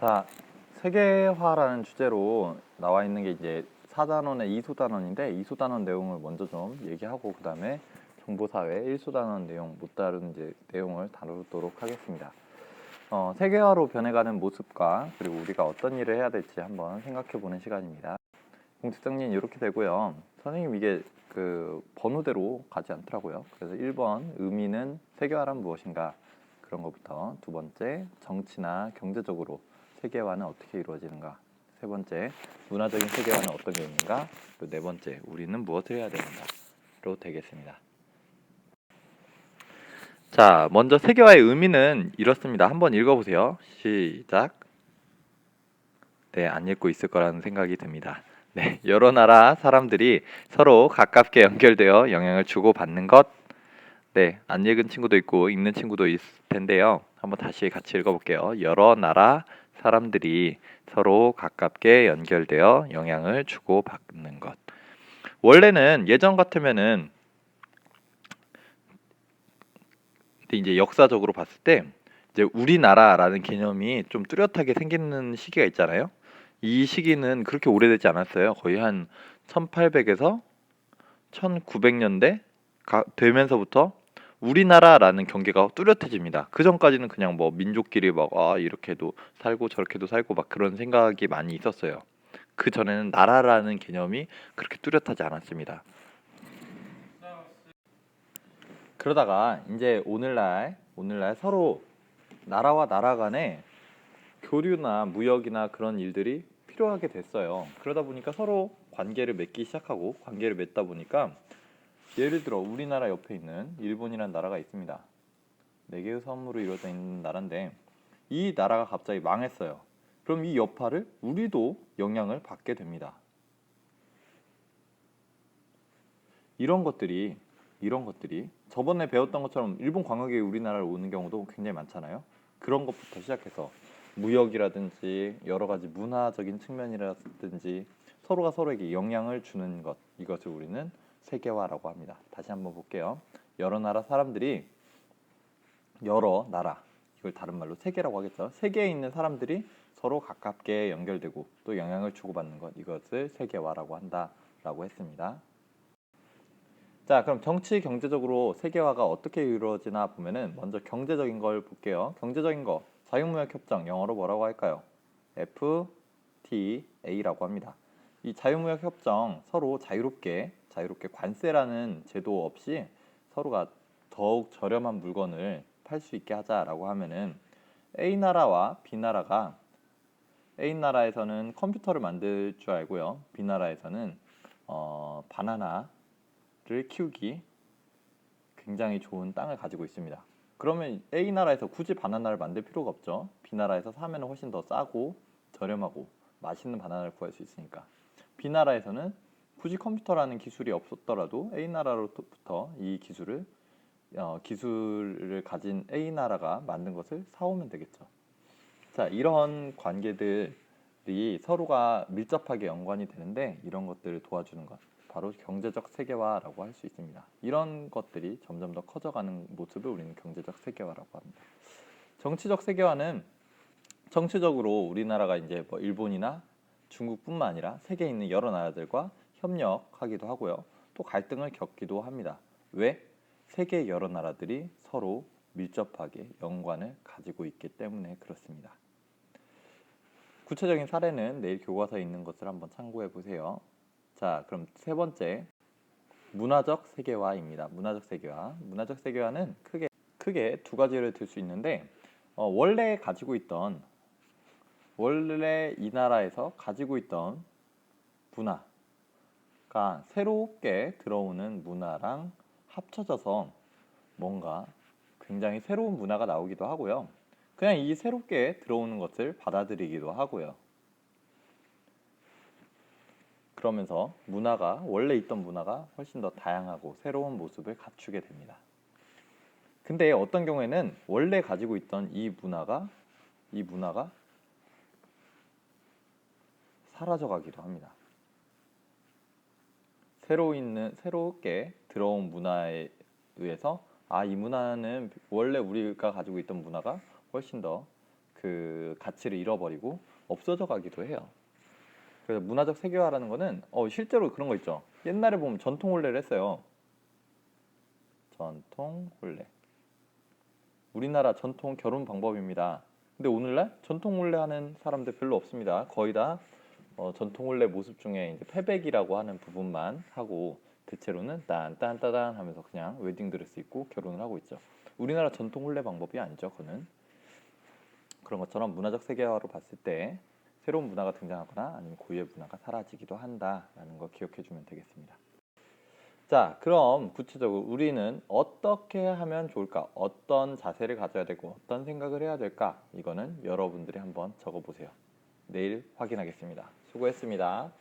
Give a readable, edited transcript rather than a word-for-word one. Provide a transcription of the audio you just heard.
자, 세계화라는 주제로 나와 있는 게 이제 4단원의 2소단원인데 2소단원 내용을 먼저 좀 얘기하고 그 다음에 정보사회 1소단원 내용 못 다룬 이제 내용을 다루도록 하겠습니다. 세계화로 변해가는 모습과 그리고 우리가 어떤 일을 해야 될지 한번 생각해보는 시간입니다. 공식 정리는 이렇게 되고요. 선생님 이게 그 번호대로 가지 않더라고요. 그래서 1번 의미는 세계화란 무엇인가 그런 것부터, 두 번째 정치나 경제적으로 세계화는 어떻게 이루어지는가, 세 번째 문화적인 세계화는 어떤 게 있는가, 그리고 네 번째 우리는 무엇을 해야 되는가로 되겠습니다. 자, 먼저 세계화의 의미는 이렇습니다. 한번 읽어보세요. 시작. 네, 안 읽고 있을 거라는 생각이 듭니다. 네, 여러 나라 사람들이 서로 가깝게 연결되어 영향을 주고받는 것. 네, 안 읽은 친구도 있고 읽는 친구도 있을 텐데요. 한번 다시 같이 읽어볼게요. 여러 나라 사람들이 서로 가깝게 연결되어 영향을 주고받는 것. 원래는 예전 같으면은 이제 역사적으로 봤을 때 이제 우리나라라는 개념이 좀 뚜렷하게 생기는 시기가 있잖아요. 이 시기는 그렇게 오래되지 않았어요. 거의 한 1800에서 1900년대 되면서부터 우리나라라는 경계가 뚜렷해집니다. 그 전까지는 그냥 뭐 민족끼리 막 이렇게도 살고 저렇게도 살고 막 그런 생각이 많이 있었어요. 그 전에는 나라라는 개념이 그렇게 뚜렷하지 않았습니다. 그러다가 이제 오늘날 서로 나라와 나라 간에 교류나 무역이나 그런 일들이 필요하게 됐어요. 그러다 보니까 서로 관계를 맺기 시작하고, 관계를 맺다 보니까 예를 들어 우리나라 옆에 있는 일본이라는 나라가 있습니다. 4개의 섬으로 이루어져 있는 나라인데 이 나라가 갑자기 망했어요. 그럼 이 여파를 우리도 영향을 받게 됩니다. 이런 것들이 저번에 배웠던 것처럼 일본 관광객이 우리나라를 오는 경우도 굉장히 많잖아요. 그런 것부터 시작해서 무역이라든지 여러 가지 문화적인 측면이라든지 서로가 서로에게 영향을 주는 것, 이것을 우리는 세계화라고 합니다. 다시 한번 볼게요. 여러 나라 사람들이, 여러 나라, 이걸 다른 말로 세계라고 하겠죠. 세계에 있는 사람들이 서로 가깝게 연결되고 또 영향을 주고받는 것, 이것을 세계화라고 한다라고 했습니다. 자, 그럼 정치 경제적으로 세계화가 어떻게 이루어지나 보면은 먼저 경제적인 걸 볼게요. 경제적인 거, 자유무역협정, 영어로 뭐라고 할까요? FTA라고 합니다. 이 자유무역협정, 서로 자유롭게 관세라는 제도 없이 서로가 더욱 저렴한 물건을 팔 수 있게 하자라고 하면은 A나라와 B나라가, A나라에서는 컴퓨터를 만들 줄 알고요. B나라에서는 바나나를 키우기 굉장히 좋은 땅을 가지고 있습니다. 그러면 A나라에서 굳이 바나나를 만들 필요가 없죠. B나라에서 사면 훨씬 더 싸고 저렴하고 맛있는 바나나를 구할 수 있으니까. B나라에서는 굳이 컴퓨터라는 기술이 없었더라도 A나라로부터 이 기술을 가진 A나라가 만든 것을 사오면 되겠죠. 자, 이런 관계들이 서로가 밀접하게 연관이 되는데 이런 것들을 도와주는 것, 바로 경제적 세계화라고 할 수 있습니다. 이런 것들이 점점 더 커져가는 모습을 우리는 경제적 세계화라고 합니다. 정치적 세계화는 정치적으로 우리나라가 이제 뭐 일본이나 중국뿐만 아니라 세계에 있는 여러 나라들과 협력하기도 하고요. 또 갈등을 겪기도 합니다. 왜? 세계 여러 나라들이 서로 밀접하게 연관을 가지고 있기 때문에 그렇습니다. 구체적인 사례는 내일 교과서에 있는 것을 한번 참고해 보세요. 자, 그럼 세 번째, 문화적 세계화입니다. 문화적 세계화는 크게 두 가지를 들 수 있는데 원래 이 나라에서 가지고 있던 문화가 새롭게 들어오는 문화랑 합쳐져서 뭔가 굉장히 새로운 문화가 나오기도 하고요. 그냥 이 새롭게 들어오는 것을 받아들이기도 하고요. 그러면서 원래 있던 문화가 훨씬 더 다양하고 새로운 모습을 갖추게 됩니다. 근데 어떤 경우에는 원래 가지고 있던 이 문화가 사라져가기도 합니다. 새롭게 들어온 문화에 의해서 이 문화는 원래 우리가 가지고 있던 문화가 훨씬 더 그 가치를 잃어버리고 없어져 가기도 해요. 그래서 문화적 세계화라는 거는 실제로 그런 거 있죠. 옛날에 보면 전통 혼례를 했어요. 전통 혼례. 우리나라 전통 결혼 방법입니다. 근데 오늘날 전통 혼례 하는 사람들 별로 없습니다. 거의 다 전통 혼례 모습 중에 이제 패백이라고 하는 부분만 하고 대체로는 딴딴따단 하면서 그냥 웨딩 드레스 입고 결혼을 하고 있죠. 우리나라 전통 혼례 방법이 아니죠. 그는 그런 것처럼 문화적 세계화로 봤을 때 새로운 문화가 등장하거나 아니면 고유의 문화가 사라지기도 한다라는 거 기억해 주면 되겠습니다. 자, 그럼 구체적으로 우리는 어떻게 하면 좋을까? 어떤 자세를 가져야 되고 어떤 생각을 해야 될까? 이거는 여러분들이 한번 적어보세요. 내일 확인하겠습니다. 수고했습니다.